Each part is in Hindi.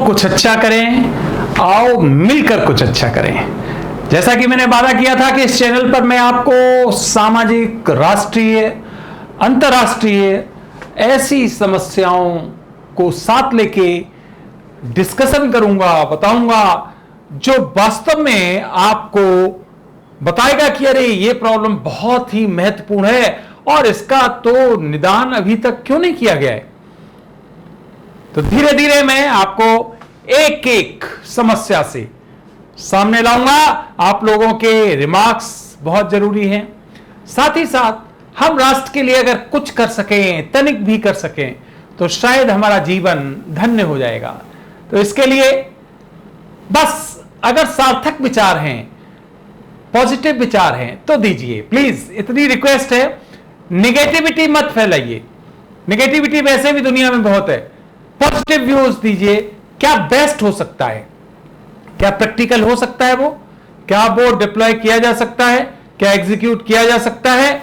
कुछ अच्छा करें, आओ मिलकर कुछ अच्छा करें। जैसा कि मैंने वादा किया था कि इस चैनल पर मैं आपको सामाजिक, राष्ट्रीय, अंतर्राष्ट्रीय ऐसी समस्याओं को साथ लेके डिस्कशन करूंगा, बताऊंगा, जो वास्तव में आपको बताएगा कि अरे ये प्रॉब्लम बहुत ही महत्वपूर्ण है और इसका तो निदान अभी तक क्यों नहीं किया गया है। तो धीरे धीरे मैं आपको एक एक समस्या से सामने लाऊंगा। आप लोगों के रिमार्क्स बहुत जरूरी हैं। साथ ही साथ हम राष्ट्र के लिए अगर कुछ कर सकें, तनिक भी कर सकें, तो शायद हमारा जीवन धन्य हो जाएगा। तो इसके लिए बस अगर सार्थक विचार हैं, पॉजिटिव विचार हैं, तो दीजिए प्लीज। इतनी रिक्वेस्ट है, निगेटिविटी मत फैलाइए। निगेटिविटी वैसे भी दुनिया में बहुत है। पॉजिटिव व्यूज दीजिए। क्या बेस्ट हो सकता है, क्या प्रैक्टिकल हो सकता है, क्या वो डिप्लॉय किया जा सकता है, क्या एग्जीक्यूट किया जा सकता है,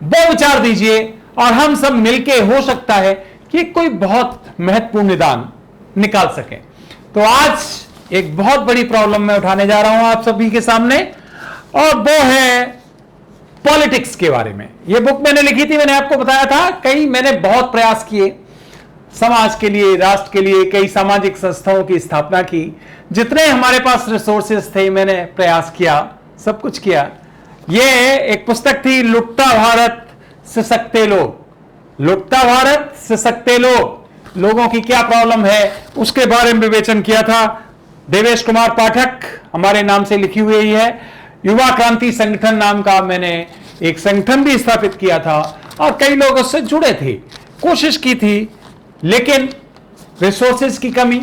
वो विचार दीजिए। और हम सब मिलके हो सकता है कि कोई बहुत महत्वपूर्ण निदान निकाल सके। तो आज एक बहुत बड़ी प्रॉब्लम मैं उठाने जा रहा हूं आप सभी के सामने, और वो है पॉलिटिक्स के बारे में। ये बुक मैंने लिखी थी, मैंने आपको बताया था। मैंने बहुत प्रयास किए समाज के लिए, राष्ट्र के लिए, कई सामाजिक संस्थाओं की स्थापना की। जितने हमारे पास रिसोर्सेस थे मैंने प्रयास किया, सब कुछ किया। ये एक पुस्तक थी, लुटता भारत सशक्ते लोग। लुटता भारत सशक्ते लोग, लोगों की क्या प्रॉब्लम है उसके बारे में विवेचन किया था। देवेश कुमार पाठक हमारे नाम से लिखी हुई है। युवा क्रांति संगठन नाम का मैंने एक संगठन भी स्थापित किया था और कई लोग उससे जुड़े थे, कोशिश की थी, लेकिन रिसोर्सेज की कमी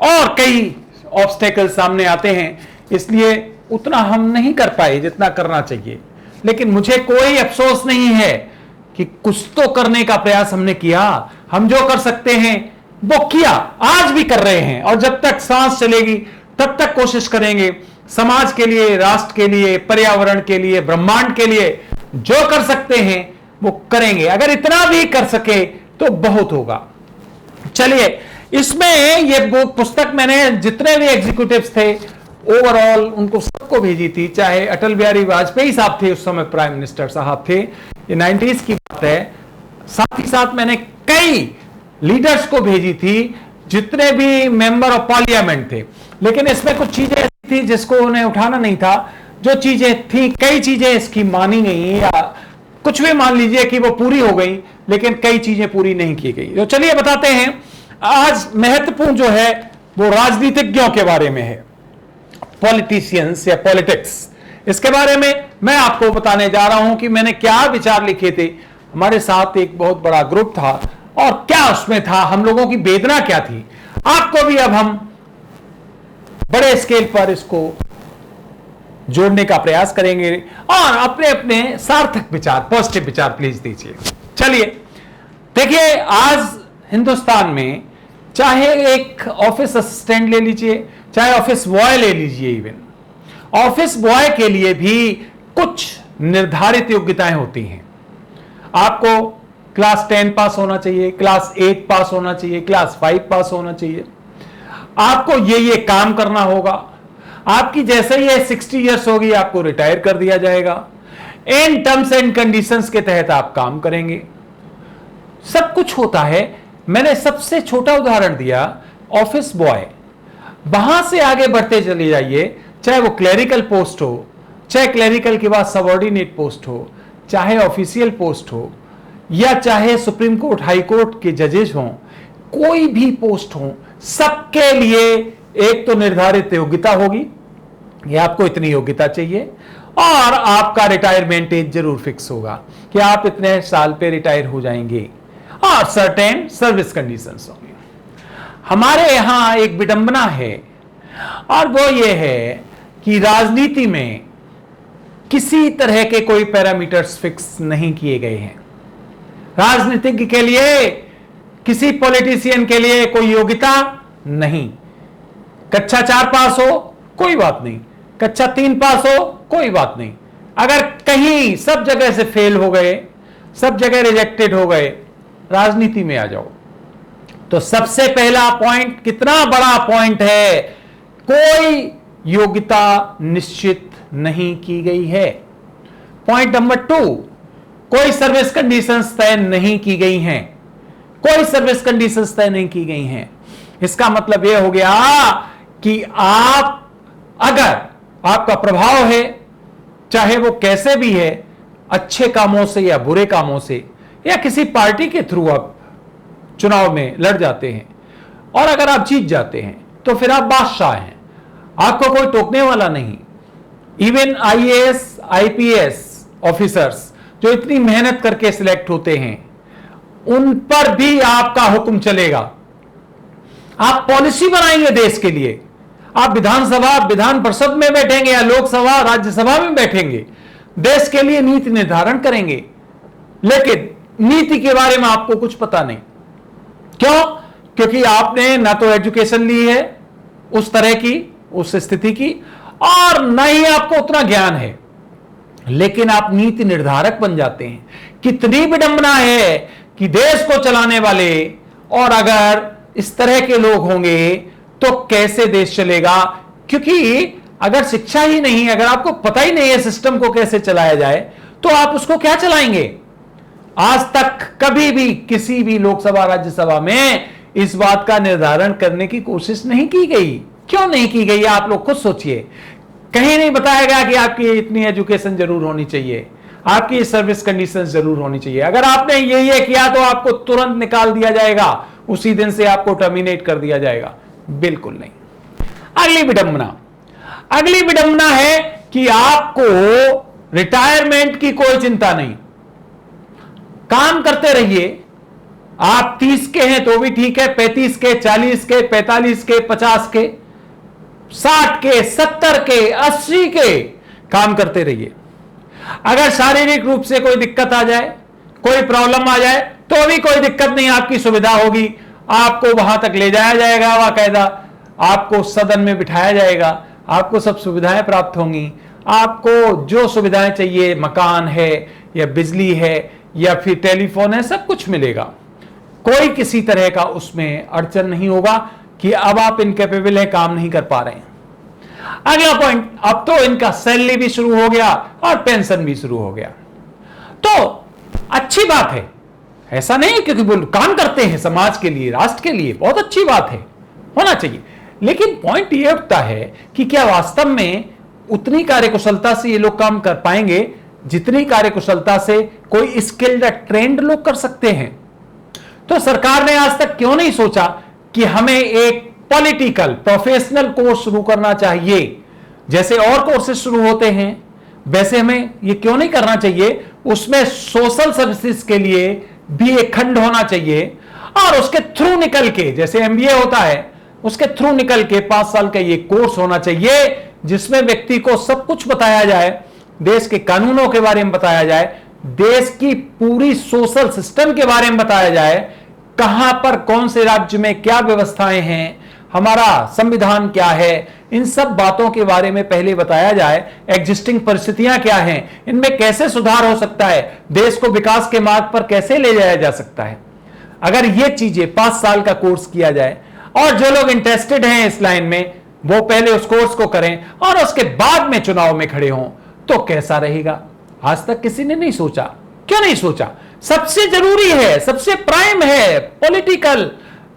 और कई ऑब्स्टेकल सामने आते हैं, इसलिए उतना हम नहीं कर पाए जितना करना चाहिए। लेकिन मुझे कोई अफसोस नहीं है कि कुछ तो करने का प्रयास हमने किया। हम जो कर सकते हैं वो किया, आज भी कर रहे हैं, और जब तक सांस चलेगी तब तक कोशिश करेंगे समाज के लिए, राष्ट्र के लिए, पर्यावरण के लिए, ब्रह्मांड के लिए जो कर सकते हैं वो करेंगे। अगर इतना भी कर सके तो बहुत होगा। चलिए, इसमें ये पुस्तक मैंने जितने भी एग्जीक्यूटिव्स थे ओवरऑल उनको सबको भेजी थी। चाहे अटल बिहारी वाजपेयी साहब थे, उस समय प्राइम मिनिस्टर साहब थे, ये 90s की बात है। साथ ही साथ मैंने कई लीडर्स को भेजी थी, जितने भी मेंबर ऑफ पार्लियामेंट थे। लेकिन इसमें कुछ चीजें ऐसी थी जिसको उन्हें उठाना नहीं था। जो चीजें थी, कई चीजें इसकी मानी नहीं, या कुछ भी मान लीजिए कि वो पूरी हो गई, लेकिन कई चीजें पूरी नहीं की गई। तो चलिए बताते हैं। आज महत्वपूर्ण जो है वो राजनीतिज्ञों के बारे में है, पॉलिटिशियंस या पॉलिटिक्स। इसके बारे में मैं आपको बताने जा रहा हूं कि मैंने क्या विचार लिखे थे। हमारे साथ एक बहुत बड़ा ग्रुप था और क्या उसमें था, हम लोगों की वेदना क्या थी। आपको भी अब हम बड़े स्केल पर इसको जोड़ने का प्रयास करेंगे और अपने अपने सार्थक विचार, पॉजिटिव विचार प्लीज दीजिए। चलिए देखिए, आज हिंदुस्तान में चाहे एक ऑफिस असिस्टेंट ले लीजिए, चाहे ऑफिस बॉय ले लीजिए, इवन ऑफिस बॉय के लिए भी कुछ निर्धारित योग्यताएं होती हैं। आपको क्लास 10 पास होना चाहिए, क्लास 8 पास होना चाहिए, क्लास 5 पास होना चाहिए। आपको ये काम करना होगा। आपकी जैसे ही 60 इयर्स होगी आपको रिटायर कर दिया जाएगा। इन टर्म्स एंड कंडीशंस के तहत आप काम करेंगे। सब कुछ होता है। मैंने सबसे छोटा उदाहरण दिया, ऑफिस बॉय। वहां से आगे बढ़ते चले जाइए, चाहे वो क्लरिकल पोस्ट हो, चाहे क्लरिकल के बाद सबऑर्डिनेट पोस्ट हो, चाहे ऑफिशियल पोस्ट हो, या चाहे सुप्रीम कोर्ट, हाई कोर्ट के जजेस हों, कोई भी पोस्ट हो, सबके लिए एक तो निर्धारित योग्यता होगी कि आपको इतनी योग्यता चाहिए, और आपका रिटायरमेंट एज जरूर फिक्स होगा कि आप इतने साल पे रिटायर हो जाएंगे, और सर्टेन सर्विस कंडीशंस होंगी। हमारे यहां एक विडंबना है, और वो ये है कि राजनीति में किसी तरह के कोई पैरामीटर्स फिक्स नहीं किए गए हैं। राजनीतिज्ञ के लिए, किसी पॉलिटिशियन के लिए कोई योग्यता नहीं। कक्षा 4 पास हो कोई बात नहीं, कक्षा 3 पास हो कोई बात नहीं। अगर कहीं सब जगह से फेल हो गए, सब जगह रिजेक्टेड हो गए, राजनीति में आ जाओ तो सबसे पहला पॉइंट कितना बड़ा पॉइंट है, कोई योग्यता निश्चित नहीं की गई है। पॉइंट नंबर 2, कोई सर्विस कंडीशंस तय नहीं की गई हैं, कोई सर्विस कंडीशंस तय नहीं की गई हैं। इसका मतलब यह हो गया कि आप अगर आपका प्रभाव है, चाहे वो कैसे भी है, अच्छे कामों से या बुरे कामों से या किसी पार्टी के थ्रू आप चुनाव में लड़ जाते हैं और अगर आप जीत जाते हैं तो फिर आप बादशाह हैं, आपको कोई टोकने वाला नहीं। इवन आईएएस आईपीएस ऑफिसर्स जो इतनी मेहनत करके सिलेक्ट होते हैं, उन पर भी आपका हुक्म चलेगा। आप पॉलिसी बनाएंगे देश के लिए, आप विधानसभा विधान परिषद में बैठेंगे या लोकसभा राज्यसभा में बैठेंगे, देश के लिए नीति निर्धारण करेंगे, लेकिन नीति के बारे में आपको कुछ पता नहीं। क्यों? क्योंकि आपने ना तो एजुकेशन ली है उस तरह की, उस स्थिति की, और न ही आपको उतना ज्ञान है, लेकिन आप नीति निर्धारक बन जाते हैं। कितनी विडंबना है कि देश को चलाने वाले और अगर इस तरह के लोग होंगे तो कैसे देश चलेगा। क्योंकि अगर शिक्षा ही नहीं, अगर आपको पता ही नहीं है सिस्टम को कैसे चलाया जाए, तो आप उसको क्या चलाएंगे। आज तक कभी भी किसी भी लोकसभा राज्यसभा में इस बात का निर्धारण करने की कोशिश नहीं की गई। क्यों नहीं की गई, आप लोग खुद सोचिए। कहीं नहीं बताया गया कि आपकी इतनी एजुकेशन जरूर होनी चाहिए, आपकी सर्विस कंडीशंस जरूर होनी चाहिए। अगर आपने ये किया तो आपको तुरंत निकाल दिया जाएगा, उसी दिन से आपको टर्मिनेट कर दिया जाएगा। बिल्कुल नहीं। अगली विडंबना है कि आपको रिटायरमेंट की कोई चिंता नहीं, काम करते रहिए। आप 30 के हैं तो भी ठीक है, 35 के, 40 के, 45 के, 50 के, 60 के, 70 के, 80 के, काम करते रहिए। अगर शारीरिक रूप से कोई दिक्कत आ जाए, कोई प्रॉब्लम आ जाए, तो भी कोई दिक्कत नहीं, आपकी सुविधा होगी। आपको वहां तक ले जाया जाएगा, बाकायदा आपको सदन में बिठाया जाएगा, आपको सब सुविधाएं प्राप्त होंगी। आपको जो सुविधाएं चाहिए, मकान है या बिजली है या फिर टेलीफोन है, सब कुछ मिलेगा। कोई किसी तरह का उसमें अड़चन नहीं होगा कि अब आप इनकेपेबल हैं, काम नहीं कर पा रहे हैं। अगला पॉइंट, अब तो इनका सैलरी भी शुरू हो गया और पेंशन भी शुरू हो गया, तो अच्छी बात है, ऐसा नहीं, क्योंकि वो काम करते हैं समाज के लिए, राष्ट्र के लिए, बहुत अच्छी बात है, होना चाहिए। लेकिन पॉइंट ये उठता है कि क्या वास्तव में उतनी कार्यकुशलता से ये लोग काम कर पाएंगे जितनी कार्यकुशलता से कोई स्किल्ड ट्रेंड लोग कर सकते हैं। तो सरकार ने आज तक क्यों नहीं सोचा कि हमें एक पॉलिटिकल प्रोफेशनल कोर्स शुरू करना चाहिए, जैसे और कोर्सेज शुरू होते हैं वैसे हमें ये क्यों नहीं करना चाहिए। उसमें सोशल सर्विसेज के लिए भी एक खंड होना चाहिए और उसके थ्रू निकल के, जैसे एमबीए होता है, उसके थ्रू निकल के 5 साल का ये कोर्स होना चाहिए जिसमें व्यक्ति को सब कुछ बताया जाए, देश के कानूनों के बारे में बताया जाए, देश की पूरी सोशल सिस्टम के बारे में बताया जाए, कहां पर कौन से राज्य में क्या व्यवस्थाएं हैं, हमारा संविधान क्या है, इन सब बातों के बारे में पहले बताया जाए। एग्जिस्टिंग परिस्थितियां क्या हैं, इनमें कैसे सुधार हो सकता है, देश को विकास के मार्ग पर कैसे ले जाया जा सकता है। अगर ये चीजें 5 साल का कोर्स किया जाए और जो लोग इंटरेस्टेड हैं इस लाइन में वो पहले उस कोर्स को करें और उसके बाद में चुनाव में खड़े हों, तो कैसा रहेगा। आज तक किसी ने नहीं सोचा। क्यों नहीं सोचा? सबसे जरूरी है, सबसे प्राइम है पॉलिटिकल,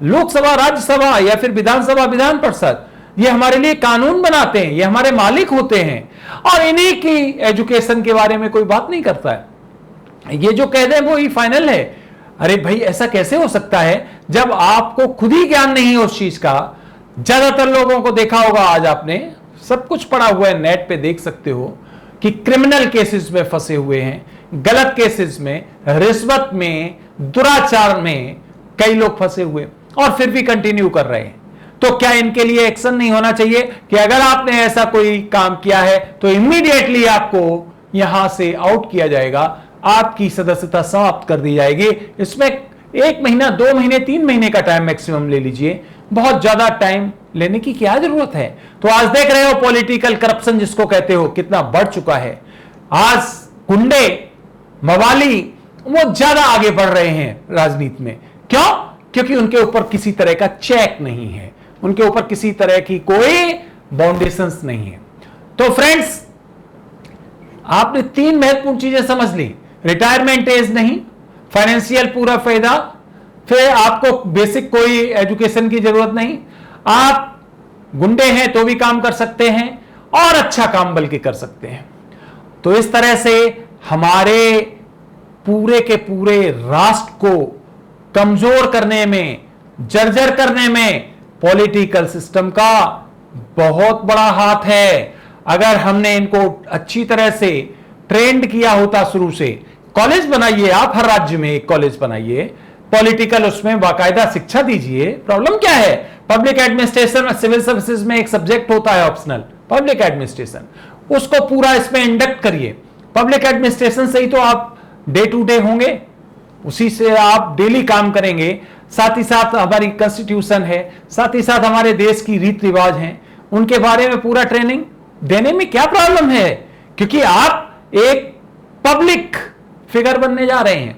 लोकसभा राज्यसभा या फिर विधानसभा विधान परिषद, ये हमारे लिए कानून बनाते हैं, ये हमारे मालिक होते हैं, और इन्हीं की एजुकेशन के बारे में कोई बात नहीं करता है। ये जो कह दें वो ही फाइनल है। अरे भाई, ऐसा कैसे हो सकता है जब आपको खुद ही ज्ञान नहीं है उस चीज का। ज्यादातर लोगों को देखा होगा, आज आपने सब कुछ पढ़ा हुआ है, नेट पे देख सकते हो कि क्रिमिनल केसेस में फंसे हुए हैं, गलत केसेस में, रिश्वत में, दुराचार में कई लोग फंसे हुए और फिर भी कंटिन्यू कर रहे हैं। तो क्या इनके लिए एक्शन नहीं होना चाहिए कि अगर आपने ऐसा कोई काम किया है तो इमीडिएटली आपको यहां से आउट किया जाएगा, आपकी सदस्यता समाप्त कर दी जाएगी। इसमें 1 महीना, 2 महीने, 3 महीने का टाइम मैक्सिमम ले लीजिए, बहुत ज्यादा टाइम लेने की क्या जरूरत है। तो आज देख रहे हो पॉलिटिकल करप्शन जिसको कहते हो कितना बढ़ चुका है। आज गुंडे, मवाली वो ज्यादा आगे बढ़ रहे हैं राजनीति में। क्यों? क्योंकि उनके ऊपर किसी तरह का चेक नहीं है, उनके ऊपर किसी तरह की कोई बाउंडेशंस नहीं है। तो फ्रेंड्स, आपने 3 महत्वपूर्ण चीजें समझ ली। रिटायरमेंट एज नहीं, फाइनेंशियल पूरा फायदा, फिर आपको बेसिक कोई एजुकेशन की जरूरत नहीं, आप गुंडे हैं तो भी काम कर सकते हैं और अच्छा काम बल्कि कर सकते हैं। तो इस तरह से हमारे पूरे के पूरे राष्ट्र को कमजोर करने में, जर्जर करने में पॉलिटिकल सिस्टम का बहुत बड़ा हाथ है। अगर हमने इनको अच्छी तरह से ट्रेंड किया होता शुरू से, कॉलेज बनाइए, आप हर राज्य में एक कॉलेज बनाइए, पॉलिटिकल उसमें बाकायदा शिक्षा दीजिए। प्रॉब्लम क्या है? पब्लिक एडमिनिस्ट्रेशन, सिविल सर्विसेज में एक सब्जेक्ट होता है ऑप्शनल, पब्लिक एडमिनिस्ट्रेशन, उसको पूरा इसमें इंडक्ट करिए। पब्लिक एडमिनिस्ट्रेशन से ही तो आप डे टू डे होंगे, उसी से आप डेली काम करेंगे। साथ ही साथ हमारी कॉन्स्टिट्यूशन है, साथ ही साथ हमारे देश की रीति रिवाज हैं, उनके बारे में पूरा ट्रेनिंग देने में क्या प्रॉब्लम है? क्योंकि आप एक पब्लिक फिगर बनने जा रहे हैं।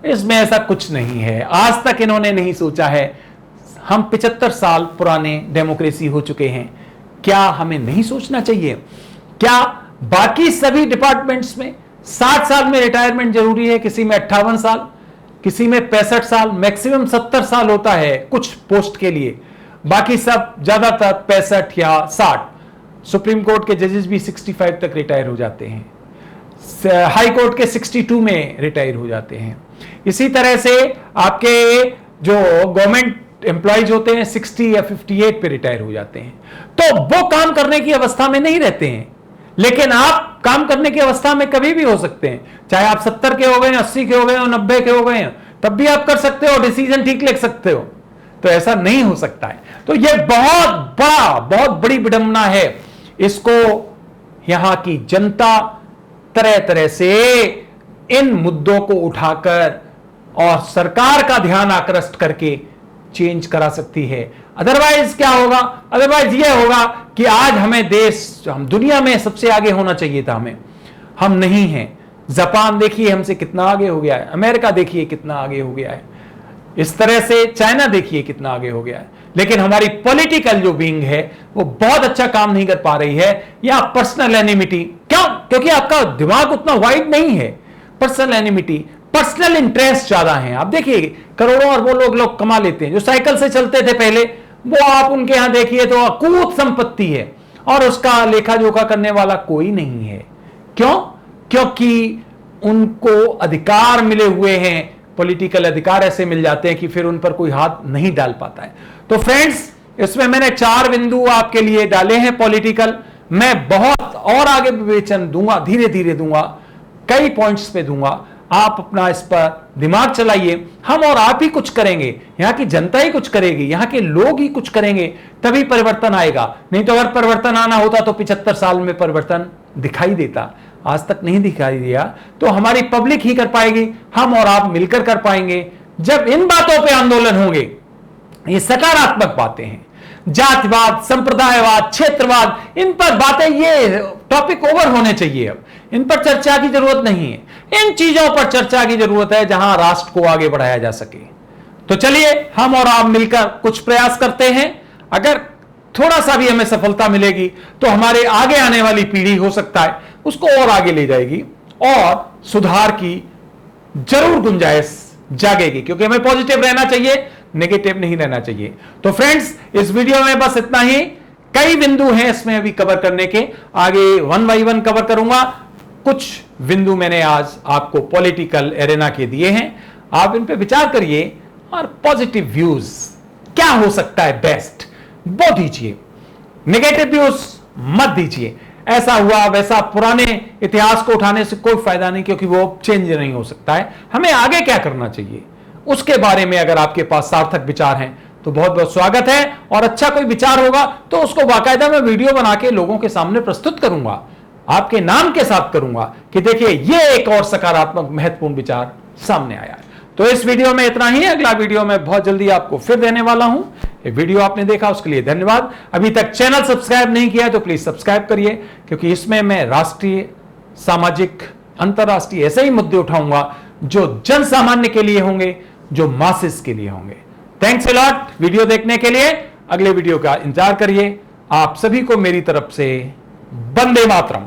इसमें ऐसा कुछ नहीं है, आज तक इन्होंने नहीं सोचा है। हम 75 साल पुराने डेमोक्रेसी हो चुके हैं, क्या हमें नहीं सोचना चाहिए? क्या बाकी सभी डिपार्टमेंट्स में 60 साल में रिटायरमेंट जरूरी है? किसी में 58 साल, किसी में 65 साल, मैक्सिमम 70 साल होता है कुछ पोस्ट के लिए, बाकी सब ज्यादातर 65 या 60। सुप्रीम कोर्ट के जजेस भी 65 तक रिटायर हो जाते हैं, हाई कोर्ट के 62 में रिटायर हो जाते हैं। इसी तरह से आपके जो गवर्नमेंट एम्प्लॉयज होते हैं 60 या 58 पे रिटायर हो जाते हैं। तो वो काम करने की अवस्था में नहीं रहते हैं, लेकिन आप काम करने की अवस्था में कभी भी हो सकते हैं। चाहे आप 70 के हो गए, 80 के हो गए, 90 के हो गए, तब भी आप कर सकते हो, डिसीजन ठीक ले सकते हो। तो ऐसा नहीं हो सकता है। तो यह बहुत बड़ी विडंबना है। इसको यहां की जनता तरह तरह से इन मुद्दों को उठाकर और सरकार का ध्यान आकृष्ट करके चेंज करा सकती है। अदरवाइज क्या होगा? अदरवाइज यह होगा कि आज हमें हम दुनिया में सबसे आगे होना चाहिए था, हम नहीं हैं। जापान देखिए हमसे कितना आगे हो गया है, अमेरिका देखिए कितना आगे हो गया है, इस तरह से चाइना देखिए कितना आगे हो गया है। लेकिन हमारी पॉलिटिकल जो विंग है वो बहुत अच्छा काम नहीं कर पा रही है। या पर्सनल एनिमिटी, क्यों? क्योंकि आपका दिमाग उतना वाइड नहीं है। पर्सनल एनिमिटी, पर्सनल इंटरेस्ट ज्यादा है। आप देखिए करोड़ों अरबों लोग कमा लेते हैं। जो साइकिल से चलते थे पहले, वो आप उनके यहां देखिए तो अकूत संपत्ति है और उसका लेखा जोखा करने वाला कोई नहीं है। क्यों? क्योंकि उनको अधिकार मिले हुए हैं, पॉलिटिकल अधिकार ऐसे मिल जाते हैं कि फिर उन पर कोई हाथ नहीं डाल पाता है। तो फ्रेंड्स, इसमें मैंने 4 बिंदु आपके लिए डाले हैं पॉलिटिकल। मैं बहुत और आगे विवेचन दूंगा, धीरे धीरे दूंगा, कई पॉइंट्स पे दूंगा। आप अपना इस पर दिमाग चलाइए। हम और आप ही कुछ करेंगे, यहां की जनता ही कुछ करेगी, यहां के लोग ही कुछ करेंगे, तभी परिवर्तन आएगा। नहीं तो अगर परिवर्तन आना होता तो 75 साल में परिवर्तन दिखाई देता, आज तक नहीं दिखाई दिया। तो हमारी पब्लिक ही कर पाएगी, हम और आप मिलकर कर पाएंगे। जब इन बातों पे आंदोलन होंगे, ये सकारात्मक बातें हैं, जातिवाद, संप्रदायवाद, क्षेत्रवाद, इन पर बातें, ये टॉपिक ओवर होने चाहिए। अब इन पर चर्चा की जरूरत नहीं है। इन चीजों पर चर्चा की जरूरत है जहां राष्ट्र को आगे बढ़ाया जा सके। तो चलिए हम और आप मिलकर कुछ प्रयास करते हैं। अगर थोड़ा सा भी हमें सफलता मिलेगी तो हमारे आगे आने वाली पीढ़ी हो सकता है उसको और आगे ले जाएगी और सुधार की जरूर गुंजाइश जागेगी। क्योंकि हमें पॉजिटिव रहना चाहिए, नेगेटिव नहीं रहना चाहिए। तो फ्रेंड्स, इस वीडियो में बस इतना ही। कई बिंदु हैं इसमें अभी कवर करने के, आगे 1 बाय 1 कवर करूंगा। कुछ बिंदु मैंने आज आपको पॉलिटिकल एरेना के दिए हैं, आप इन पे विचार करिए और पॉजिटिव व्यूज क्या हो सकता है बेस्ट वो दीजिए, नेगेटिव व्यूज मत दीजिए। ऐसा हुआ वैसा पुराने इतिहास को उठाने से कोई फायदा नहीं, क्योंकि वो चेंज नहीं हो सकता है। हमें आगे क्या करना चाहिए उसके बारे में अगर आपके पास सार्थक विचार हैं तो बहुत बहुत स्वागत है। और अच्छा कोई विचार होगा तो उसको बाकायदा मैं वीडियो बना के लोगों के सामने प्रस्तुत करूंगा, आपके नाम के साथ करूंगा कि देखिए ये एक और सकारात्मक महत्वपूर्ण विचार सामने आया है। तो इस वीडियो में इतना ही। अगला वीडियो मैं बहुत जल्दी आपको फिर देने वाला हूं। ये वीडियो आपने देखा उसके लिए धन्यवाद। अभी तक चैनल सब्सक्राइब नहीं किया तो प्लीज सब्सक्राइब करिए, क्योंकि इसमें मैं राष्ट्रीय, सामाजिक, अंतरराष्ट्रीय ऐसे ही मुद्दे उठाऊंगा जो जन सामान्य के लिए होंगे, जो मासेस के लिए होंगे। थैंक्स अ लॉट वीडियो देखने के लिए। अगले वीडियो का इंतजार करिए। आप सभी को मेरी तरफ से वंदे मातरम।